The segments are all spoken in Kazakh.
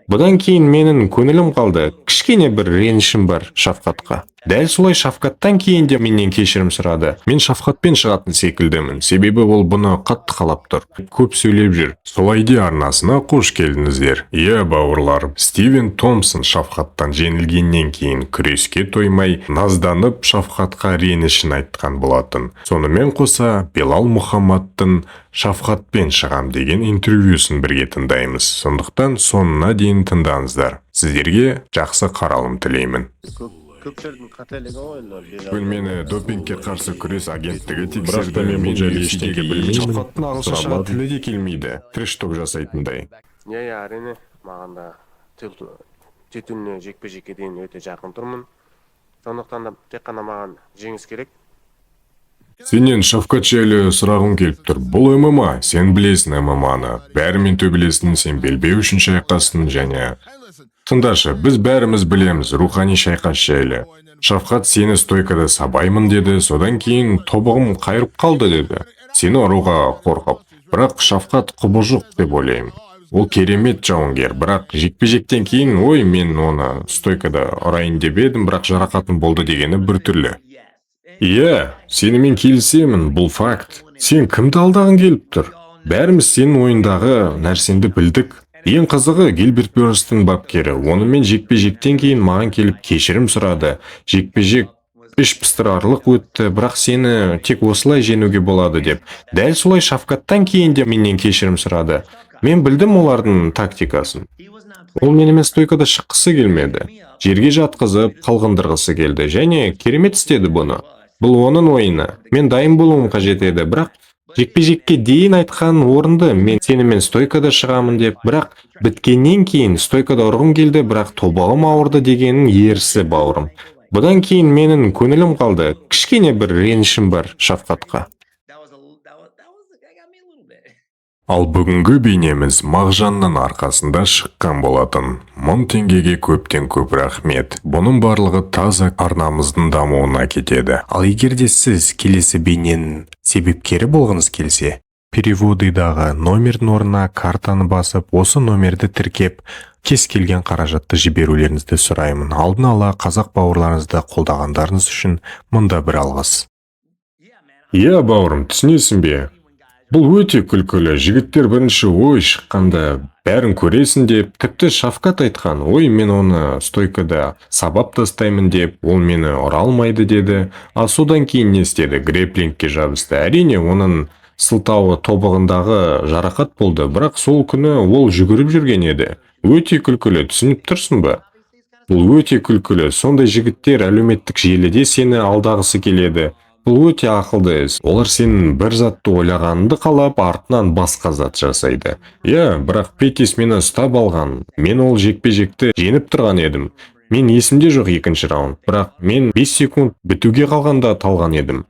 Бұдан кейін менің көңілім қалды, кішкене бір ренішім бар Шафқатқа. Дәл солай Шафқаттан кейін де менен кешірім сұрады. Мен Шафқатпен шығатын секілдімін, себебі ол бұны қатты қалап тұр. Көп сөйлеп жүр. Солайде арнасына қош келдіңіздер. Иә, бауырларым, Стивен Томпсон Шафқаттан жеңілгеннен кейін күреске тоймай, назданып Шафқатқа ренішін айтқан болатын. Сонымен қоса, Белал Мұхаммадтың Шафқатпен шығам деген интервьюсын бірге тыңдаймыз. Сондықтан соңына дейін тыңдаңыздар. Сіздерге жақсы қаралым тілеймін. Көпшілдің қателігі ғой. Бұл мені допингке қарсы күрес агенттігі тексерді. Мен жайлы ештеңе білмеймін. Шафқаттың ағылшынша тілі де келмейді. Трэш-ток жасайтындай. Әрине, маған да титуліне жекпе-жекке дейін өте жақын тұрмын. Сондықтан да тек қана маған жеңіс керек. Сенен Шафқат жайлы сұрағым келіп тұр. Бұл ММА, сен білесің ММАны. Бәрімен төбелестің, сен белбеу үшін шайқастың және... Тыңдашы, біз бәріміз білеміз рухани шайқас жайлы. Шафқат сені стойкада сабаймын деді, содан кейін тобығым қайырып қалды деді. Сені ұруға қорқып. Бірақ Шафқат құбыжық деп ойлаймын. Ол керемет жауынгер, бірақ жекпе-жектен кейін, ой, мен оны стойкада ұрайын деп едім, бірақ жарақатым болды дегені біртүрлі. Иә, сенімен келісемін, бұл факт. Сен кімді алдағың келіп тұр? Бәріміз сенің ойындағы нәрсенді білдік. Ең қызығы Гилберт Бёрнстің бапкері. Онымен жекпе-жектен кейін маған келіп кешірім сұрады. Жекпе-жек іш пыстырарлық өтті, бірақ сені тек осылай жеңуге болады деп. Дәл солай Шафқаттан кейін де менен кешірім сұрады. Мен білдім олардың тактикасын. Ол менімен стойкада шыққысы келмеді. Жерге жатқызып, қалғындырғысы келді және керемет істеді бұны. Бұл оның ойыны. Мен дайын болуым қажет еді, бірақ жекпе-жекке дейін айтқан орынды, мен сенімен стойкада шығамын деп, бірақ біткеннен кейін стойкада ұрғым келді, бірақ тобығым ауырды дегенің ерсі, бауырым. Бұдан кейін менің көңілім қалды, кішкене бір ренішім бар Шафқатқа. Ал бүгінгі бейнеміз Мағжанның арқасында шыққан болатын. 1000 теңгеге көптен көп рахмет. Бұның барлығы таза арнамыздың дамуына кетеді. Ал егерде сіз келесі бейненің себепкері болғыңыз келсе, переводыдағы номердің орнына картаны басып, осы номерді тіркеп, кез келген қаражатты жіберулеріңізді сұраймын. Алдын ала қазақ бауырларыңызды қолдағандарыңыз үшін мұнда бір алғыс. Иә, бауырым, түсінесің бе? Бұл өте күлкілі. Жігіттер бірінші ой шыққанда бәрін көресің деп, тіпті Шафқат айтқан, ой, мен оны стойкада сабап тастаймын деп, ол мені ұра алмайды деді. А содан кейін не істеді? Грэплингке жабысты. Әрине, оның сылтауы тобығындағы жарақат болды, бірақ сол күні ол жүгіріп жүрген еді. Өте күлкілі, түсініп тұрсың ба? Бұл өте күлкілі. Сондай жігіттер әлеуметтік желіде сені алдағысы келеді. Бұл өте ақылды іс. Олар сенің бір затты ойлағаныңды қалап, артынан басқа зат жасайды. Иә, бірақ Петис мені ұстап алған. Мен ол жекпе-жекті жеңіп тұрған едім. Мен есімде жоқ екінші раунд, бірақ мен 5 секунд бітуге қалғанда талған едім.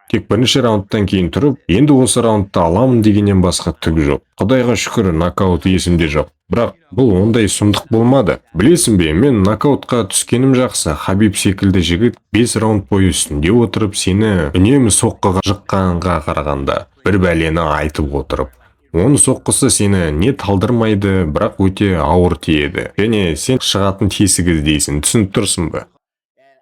Тек бірінші раундтан кейін тұрып, енді осы раундты аламын дегеннен басқа түк жоқ. Құдайға шүкір, нокаут есімде жоқ. Бірақ бұл ондай сұмдық болмады. Білесің бе, мен нокаутқа түскенім жақсы. Хабиб секілді жігіт 5 раунд бойы үстінде отырып, сені үнемі соққыға жыққанға қарағанда бір бәлені айтып отырып. Оның соққысы сені не талдырмайды, бірақ өте ауыр тиеді. Және сен шығатын тесік іздейсің, түсініп тұрсың ба?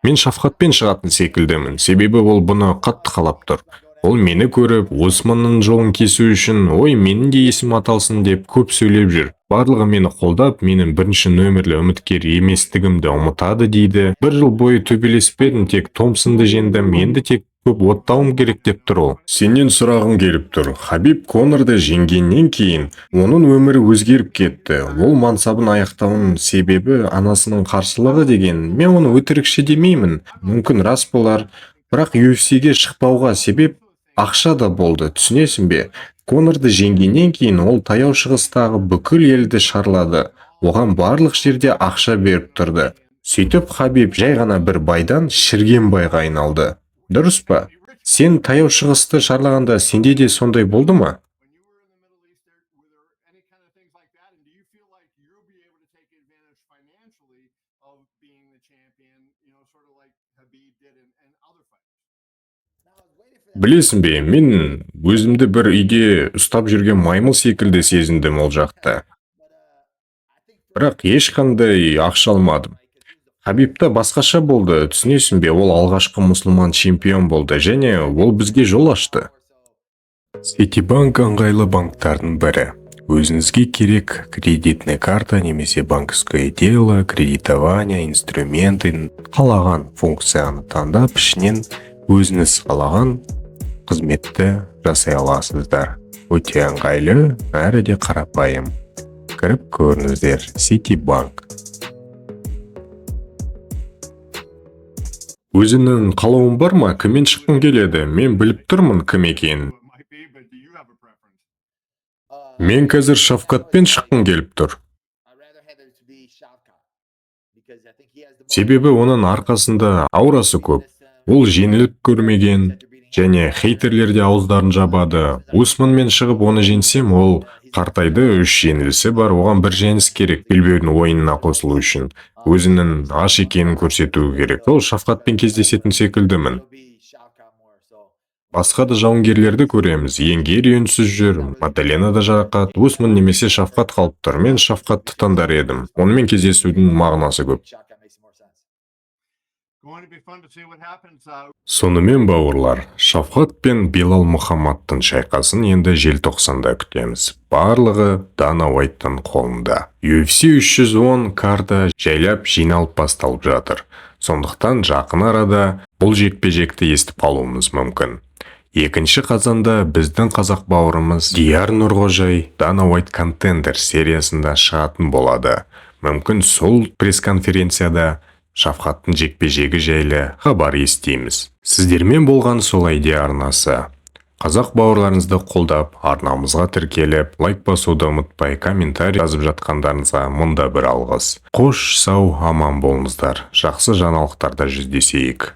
Мен Шафқатпен шығатын секілдімін, себебі ол бұны қатты қалап тұр. Ол мені көріп, Османның жолын кесу үшін, ой, менің де есім аталсын деп көп сөйлеп жүр. Барлығы мені қолдап, менің бірінші нөмірлі үміткер еместігімді ұмытады дейді. Бір жыл бойы төбелеспедім, тек Томпсонды жеңдім, енді тек көп оттауым керек деп тұр ол. Сенен сұрағым келіп тұр. Хабиб Конорды жеңгеннен кейін оның өмірі өзгеріп кетті. Ол мансабын аяқтауының себебі анасының қарсылығы деген. Мен оны өтірікші демеймін. Мүмкін рас болар, бірақ UFC-ге шықпауға себеп ақша да болды, түсінесің бе? Конорды жеңгеннен кейін ол таяу шығыстағы бүкіл елді шарлады. Оған барлық жерде ақша беріп тұрды. Сөйтіп Хабиб жай ғана бір байдан шірген байға айналды. Дұрыс па? Сен таяу шығысты шарлағанда сенде де сондай болды ма? Білесің бе, мен өзімді бір үйде ұстап жүрген маймыл секілді сезіндім ол жақта. бірақ ешқандай ақша алмадым. Хабибта басқаша болды, түсінесің бе, ол алғашқы мұсылман чемпион болды және ол бізге жол ашты. Ситибанк ыңғайлы банктардың бірі. Өзіңізге керек кредитный карта немесе банковское дело, кредитование, инструменты, қалаған функцияны таңдап, ішінен өзіңіз қалаған қызметті жасай аласыздар. Өте ыңғайлы, әрі де қарапайым. Кіріп көріңіздер, Ситибанк. Өзінің қалауын бар ма? Кіммен шыққың келеді? Мен біліп тұрмын кім екенін. Мен қазір Шавкатпен шыққым келіп тұр. Себебі оның арқасында аурасы көп. Ол жеңіліп көрмеген және хейтерлер де ауыздарын жабады. Усманмен шығып оны жеңсем, ол қартайды, 3 жеңілісі бар, оған бір жеңіс керек белбеудің ойынына қосылу үшін. Өзінің аш екенін көрсетуі керек. Ол Шавкатпен кездесетін секілдімін. Басқа да жауынгерлерді көреміз. Енгер үнсіз жүр, Мадалена да жарақат, Усман немесе Шавкат қалып тұр. Мен Шавкатты таңдар едім. Онымен кездесудің мағынасы көп. Сонымен бауырлар, Шавкат пен Билал Мұхаммадтың шайқасын енді желтоқсанда күтеміз. Барлығы Дана Уайттың қолында. UFC 310 карта жайлап жиналып басталып жатыр. Сондықтан жақын арада бұл жекпе-жекті естіп қалуымыз мүмкін. 2 қазанда біздің қазақ бауырымыз Дияр Нұрғожай Дана Уайт Контендер сериясында шығатын болады. Мүмкін сол пресс-конференцияда Шавкаттың жекпе-жегі жайлы хабар естиміз. Сіздермен болған сол ID арнасы. Қазақ бауырларыңызды қолдап, арнамызға тіркеліп, лайк басуды ұмытпай, комментарий жазып жатқандарыңызға мұнда бір алғыс. Қош, сау, аман болыңыздар. Жақсы жаңалықтарда жүздесейік.